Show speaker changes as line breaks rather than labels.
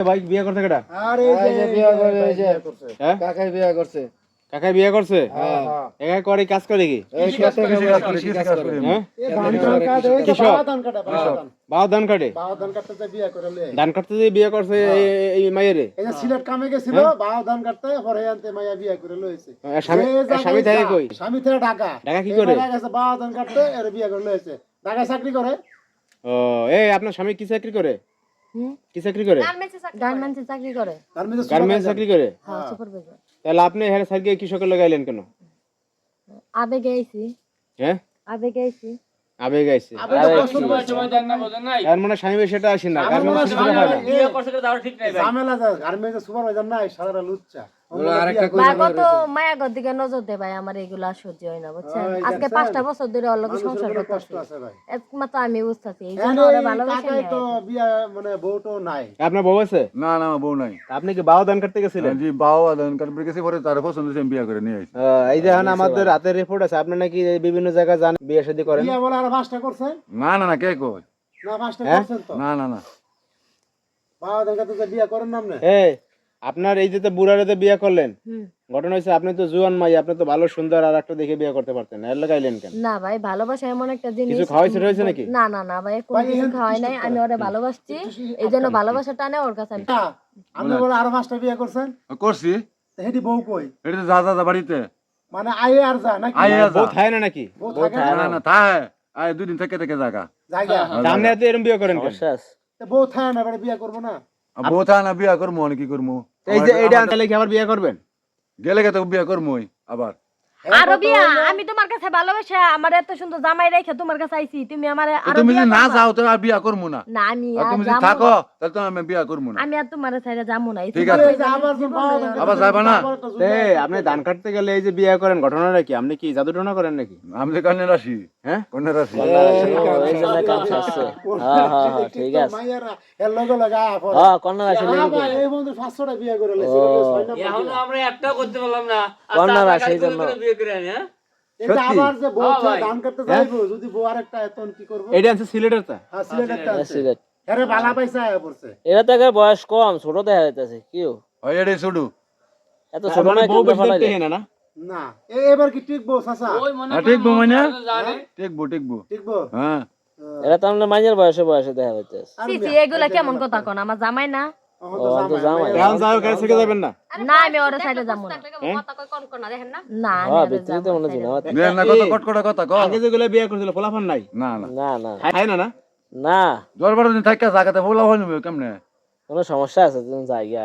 ভাই বিয়ে করতে কেডা?
আরে এই যে বিয়ে করে এই যে
হ্যাঁ
কাকাই বিয়ে করছে।
কাকাই বিয়ে করছে?
হ্যাঁ
একা করে কাজ করে কি?
এই খেতে কাজ করে।
হ্যাঁ
এই ধান কাটে এই
কৃষক?
বাবা ধান কাটে
বাবা ধান কাটে?
বাবা ধান কাটতে যে বিয়ে করে লয়ে
ধান কাটতে যে বিয়ে করছে এই মায়েরে?
এই যে সিলেট কামে গেছিল বাবা ধান কাটতে পরে আনতে মাইয়া বিয়ে করে লয়েছে।
স্বামী থাকে কই?
স্বামী থেকে ঢাকা।
ঢাকা কি করে?
গেছে বাবা ধান কাটতে এর বিয়ে করে লয়েছে। ঢাকায় চাকরি করে।
ও এই আপনার স্বামী কি চাকরি করে? কি চাকরি করে?
গার্মেন্টসে চাকরি করে।
গার্মেন্টস চাকরি করে?
হ্যাঁ, সুপারভাইজার।
তাহলে আপনি এখানে সাইকে কৃষকের লাগাইলেন কেন?
আবেগে আইছি।
হ্যাঁ
আবেগে আইছি।
আবেগ আইছে। আর মানে স্বামী সেটা আসে না। গার্মেন্টস কিছু হয় না।
বিয়ে করছে করে দাও ঠিক নাই ভাই।
ঝামেলা গার্মেন্টস সুপারভাইজার নাই সারাটা লুচ্চা।
মায়া গর দিকে নজর দে ভাই, আমার এগুলা সহ্য হয় না বুঝছেন। আজকে 5টা বছর ধরে ওর লগে সংসার করতেছি। একমাত্র আমি বুঝতাছি এই জন্য ওরে ভালোবাসি না।
তো বিয়া মানে বউটো নাই।
আপনার বউ আছে?
না না আমার বউ নাই।
আপনি কি বাবা দান করতে গেছিলেন?
জি বাবা দান কাটবে গেছে পরে তার পছন্দ হয়েছে আমি বিয়ে করে নিয়ে আসি।
এই যে এখন আমাদের রাতের রিপোর্ট আছে, আপনি নাকি বিভিন্ন জায়গায় যান বিয়ে শাদী করেন?
বিয়া বলে আর 5টা করছেন?
না না না কে কই?
না 5টা করছেন তো।
না না না
বাবা ধান কাটতে বিয়া করেন না আপনি?
এই আপনার এই যে বুড়ারে বিয়ে করলেন, ঘটনা হয়েছে আপনি তো জুয়ান মাই, আপনি তো ভালো সুন্দর আর একটা দেখে বিয়ে করতে পারতেন, এর লাগাইলেন কেন?
না ভাই, ভালোবাসা এমন একটা জিনিস।
কিছু খাওয়াইছে রয়েছে নাকি?
না না না ভাই, কোনো কিছু খাওয়াই নাই। আমি ওরে ভালোবাসছি, এই জন্য ভালোবাসা টানে ওর কাছে আমি।
আপনি বলে আরো 5টা বিয়া করছেন?
করছি।
হেডি বউ কই?
এটা তো যা যা বাড়িতে
মানে আয়ে আর যা নাকি?
আয়ে
বউ থাকে না নাকি?
বউ থাকে
না না থাকে আয় দুদিন থেকে থেকে জায়গা
জায়গা।
আপনি এত এরকম বিয়ে করেন কেন?
তে বউ থাকে না, এবারে বিয়া করব না?
বউ থাকে না বিয়া করবো অনেক কি করবো।
এই যে এইটা আনতে কি আবার বিয়ে করবেন?
গেলে গে তো বিয়া করবো আবার।
আরো বিয়া, আমি তোমার কাছে ভালোবাসা আমার এত সুন্দর জামাই রেখে তোমার কাছে আইছি, তুমি আমারে আরো
তুমি যদি
বিয়া
না
করবা?
যাও তো আর বিয়া করবো না।
না আমি
আর
আর
তুমি যদি
যাবো
থাকো
না।
তাহলে তো আমি বিয়া করবো না।
আমি আর তোমার ছাইরা যাবো না।
ঠিক আছে।
আবার যখন বাবা ধান কাটতে
আবার যাবা না?
এই আপনি ধান কাটতে গেলে এই যে বিয়ে করেন, ঘটনাটা কি? আপনি কি জাদু টনা করেন নাকি?
আমি যে কন্যা রাশি।
হ্যাঁ
কন্যা রাশি।
এই জন্য কাম সারছে। হ্যাঁ হ্যাঁ হ্যাঁ ঠিক আছে।
মাইয়ারা এর লগে লগে আয়া পড়ে।
হ্যাঁ কন্যা রাশি
হ্যাঁ
লিখে
ভাই, এই বন্ধু 500টা বিয়া করে লইছে।
এখনো আমরা একটাও করতে পারলাম না।
কন্যা
আচ্ছা,
রাশি
টাকা
জন্য।
করে বিয়ে করে আনি, হ্যাঁ?
এই যে আবার যে বউ
হ্যাঁ ভাই।
ধান কাটতে যাইবো, যদি বউ আরেকটা এতন কি করব?
এইটা আনছে সিলেটের তা?
হ্যাঁ সিলেটেরটা আছে।
সিলেট।
আরে বালা পয়সা আয়া পড়ছে।
এরা তো একের বয়স কম, ছোট দেখা যাইতেছে। কিও
ওই এটাই শুধু।
এত ছোট
মানে
নয়
বউ
কেমনে
বেশি
ফলাইলে?
দেখতে না?
না এবার কি টিকবো চাচা?
ওই মনে
হ্যাঁ, ঠিক বউ মানে?
জানে।
টিকবো টিকবো।
টিকবো?
হ্যাঁ
এরা তো আমরা মাইনের বয়সে বয়সে দেখা যাইতেছে।
সি সি, এগুলা কেমন কথা কোন? আমার জামাই না।
এখন
ও,
তো
তো জামাই।
এখন যাও কাছে থেকে যাবেন না?
না আমি ওর সাইডে যাবো না। না আমি
হ্যাঁ
ওরে
ভিতরে তো
যাবো
মনে
না।
ছিল
দেন না কত কটকটা কথা কও।
আগে যেগুলো বিয়ে করছিল ফলাফল নাই?
না না
না না
খায় না না?
না
দরবার দিন থাকা জায়গাতে বলা হয় না কেমনে?
কোনো সমস্যা আছে তুমি যাই গিয়া